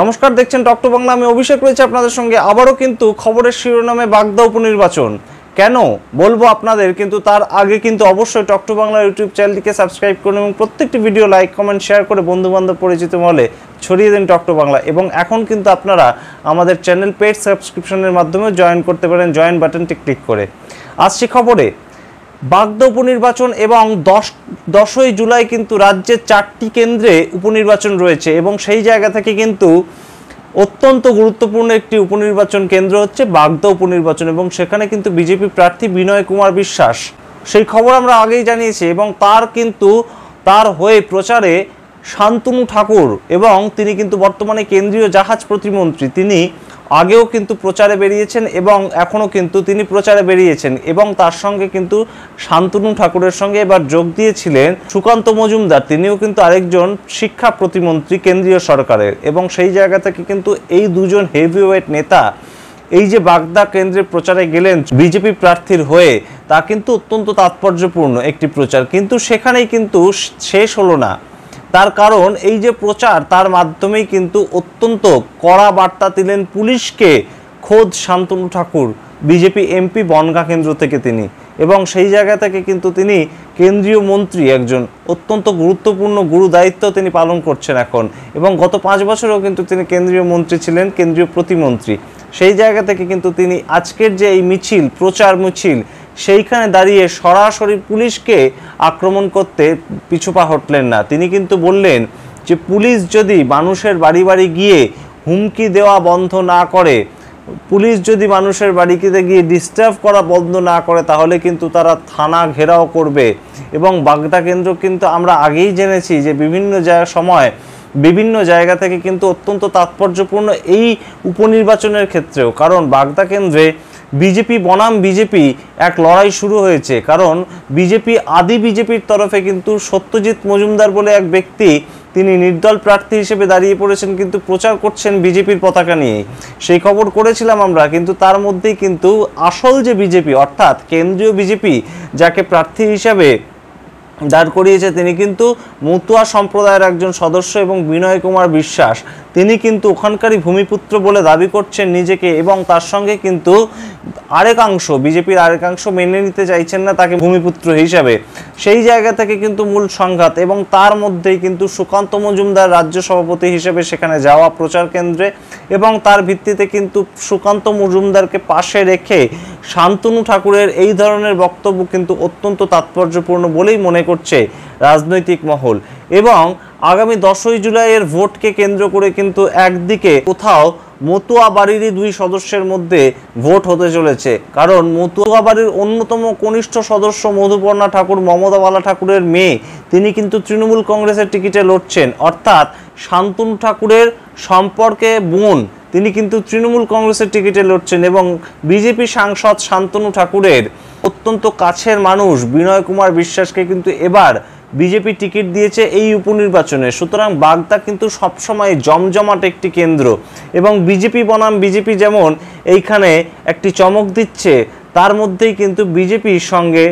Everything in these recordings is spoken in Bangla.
নমস্কার, দেখছেন টক টু বাংলা। আমি অভিষেক রয়েছে আপনাদের সঙ্গে। আবারও কিন্তু খবরের শিরোনামে বাগদা উপনির্বাচন কেন বলবো আপনাদের, কিন্তু তার আগে কিন্তু অবশ্যই টক টু বাংলা ইউটিউব চ্যানেলটিকে সাবস্ক্রাইব করুন এবং প্রত্যেকটি ভিডিও লাইক কমেন্ট শেয়ার করে বন্ধুবান্ধব পরিচিত মহলে ছড়িয়ে দিন টক টু বাংলা। এবং এখন কিন্তু আপনারা আমাদের চ্যানেল পেড সাবস্ক্রিপশনের মাধ্যমে জয়েন করতে পারেন, জয়েন বাটনটি ক্লিক করে। আসছি খবরে। বাগদা উপনির্বাচন এবং 10ই জুলাই কিন্তু রাজ্যের 4টি কেন্দ্রে উপনির্বাচন রয়েছে এবং সেই জায়গা থেকে কিন্তু অত্যন্ত গুরুত্বপূর্ণ একটি উপনির্বাচন কেন্দ্র হচ্ছে বাগদা উপনির্বাচন এবং সেখানে কিন্তু বিজেপি প্রার্থী বিনয় কুমার বিশ্বাস, সেই খবর আমরা আগেই জানিয়েছি। এবং তার হয়ে প্রচারে শান্তনু ঠাকুর, এবং তিনি কিন্তু বর্তমানে কেন্দ্রীয় জাহাজ প্রতিমন্ত্রী। তিনি আগেও কিন্তু প্রচারে বেরিয়েছেন এবং এখনও কিন্তু তিনি প্রচারে বেরিয়েছেন। এবং তার সঙ্গে কিন্তু শান্তনু ঠাকুরের সঙ্গে এবার যোগ দিয়েছিলেন সুকান্ত মজুমদার, তিনিও কিন্তু আরেকজন শিক্ষা প্রতিমন্ত্রী কেন্দ্রীয় সরকারের। এবং সেই জায়গা থেকে কিন্তু এই দুজন হেভিওয়েট নেতা এই যে বাগদা কেন্দ্রে প্রচারে গেলেন বিজেপি প্রার্থীর হয়ে, তা কিন্তু অত্যন্ত তাৎপর্যপূর্ণ একটি প্রচার। কিন্তু সেখানেই কিন্তু শেষ হলো না। তার কারণ এই যে প্রচার, তার মাধ্যমেই কিন্তু অত্যন্ত কড়া বার্তা দিলেন পুলিশকে খোদ শান্তনু ঠাকুর, বিজেপি এমপি বনগাঁ কেন্দ্র থেকে তিনি। এবং সেই জায়গা থেকে কিন্তু তিনি কেন্দ্রীয় মন্ত্রী, একজন অত্যন্ত গুরুত্বপূর্ণ গুরু দায়িত্ব তিনি পালন করছেন এখন। এবং গত 5 বছরেও কিন্তু তিনি কেন্দ্রীয় মন্ত্রী ছিলেন, কেন্দ্রীয় প্রতিমন্ত্রী। সেই জায়গা থেকে কিন্তু তিনি আজকের যে এই মিছিল, প্রচার মিছিল, সেইখানে দাঁড়িয়ে সরাসরি পুলিশকে আক্রমণ করতে পিছুপা হটলেন না। তিনি কিন্তু বললেন যে পুলিশ যদি মানুষের বাড়ি বাড়ি গিয়ে হুমকি দেওয়া বন্ধ না করে, পুলিশ যদি মানুষের বাড়িতে গিয়ে ডিস্টার্ব করা বন্ধ না করে, তাহলে কিন্তু তারা থানা ঘেরাও করবে। এবং বাগদা কেন্দ্র কিন্তু আমরা আগেই জেনেছি যে বিভিন্ন জায়গা থেকে কিন্তু অত্যন্ত তাৎপর্যপূর্ণ এই উপনির্বাচনের ক্ষেত্রেও। কারণ বাগদা কেন্দ্রে বিজেপি বনাম বিজেপি এক লড়াই শুরু হয়েছে। কারণ বিজেপির তরফে কিন্তু সত্যজিৎ মজুমদার বলে এক ব্যক্তি, তিনি নির্দল প্রার্থী হিসেবে দাঁড়িয়ে পড়েছেন, কিন্তু প্রচার করছেন বিজেপির পতাকা নিয়ে। সেই খবর করেছিলাম আমরা। কিন্তু তার মধ্যেই কিন্তু আসল যে বিজেপি, অর্থাৎ কেন্দ্রীয় বিজেপি যাকে প্রার্থী হিসাবে দাঁড় করিয়েছে, তিনি কিন্তু মতুয়া সম্প্রদায়ের একজন সদস্য এবং বিনয় কুমার বিশ্বাস, তিনি কিন্তু ওখানকারই ভূমিপুত্র বলে দাবি করছেন নিজেকে। এবং তার সঙ্গে কিন্তু বিজেপির আরেকাংশ মেনে নিতে চাইছেন না তাকে ভূমিপুত্র হিসাবে। সেই জায়গা থেকে কিন্তু মূল সংঘাত। এবং তার মধ্যেই কিন্তু সুকান্ত মজুমদার রাজ্য সভাপতি হিসেবে সেখানে যাওয়া প্রচার কেন্দ্রে, এবং তার ভিত্তিতে কিন্তু সুকান্ত মজুমদারকে পাশে রেখে শান্তনু ঠাকুরের এই ধরনের বক্তব্য কিন্তু অত্যন্ত তাৎপর্যপূর্ণ বলেই মনে করছে রাজনৈতিক মহল। এবং আগামী 10ই জুলাইয়ের ভোটকে কেন্দ্র করে কিন্তু একদিকে কোথাও মতুয়া বাড়িরই 2 সদস্যের মধ্যে ভোট হতে চলেছে। কারণ মতুয়া বাড়ির অন্যতম কনিষ্ঠ সদস্য মধুপর্ণা ঠাকুর, মমতা বালা ঠাকুরের মেয়ে, তিনি কিন্তু তৃণমূল কংগ্রেসের টিকিটে লড়ছেন। অর্থাৎ শান্তনু ঠাকুরের সম্পর্কে বোন, তিনি কিন্তু তৃণমূল কংগ্রেসের টিকিটে লড়ছেন। এবং বিজেপি সাংসদ শান্তনু ঠাকুরের অত্যন্ত কাছের মানুষ বিনয় কুমার বিশ্বাসকে কিন্তু এবার বিজেপি টিকিট দিয়েছে এই উপনির্বাচনে। সুতরাং বাগদা কিন্তু সবসময় জমজমাট একটি কেন্দ্র। এবং বিজেপি বনাম বিজেপি যেমন এইখানে একটি চমক দিচ্ছে, তার মধ্যেই কিন্তু বিজেপির সঙ্গে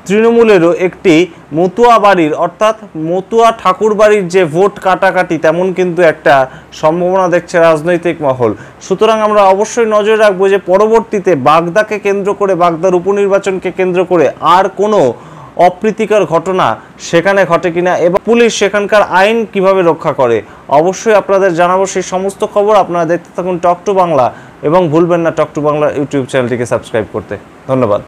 তৃণমূলেরও একটি মতুয়া বাড়ির, অর্থাৎ মতুয়া ঠাকুর বাড়ির যে ভোট কাটাকাটি, তেমন কিন্তু একটা সম্ভাবনা দেখছে রাজনৈতিক মহল। সুতরাং আমরা অবশ্যই নজর রাখবো যে পরবর্তীতে বাগদাকে কেন্দ্র করে, বাগদার উপনির্বাচনকে কেন্দ্র করে আর কোনো অপ্রীতিকর ঘটনা সেখানে ঘটে কিনা এবং পুলিশ সেখানকার আইন কিভাবে রক্ষা করে। অবশ্যই আপনাদের জানাবো সেই সমস্ত খবর। আপনারা দেখতে থাকুন টক টু বাংলা এবং ভুলবেন না টক টু বাংলা ইউটিউব চ্যানেলটিকে সাবস্ক্রাইব করতে। ধন্যবাদ।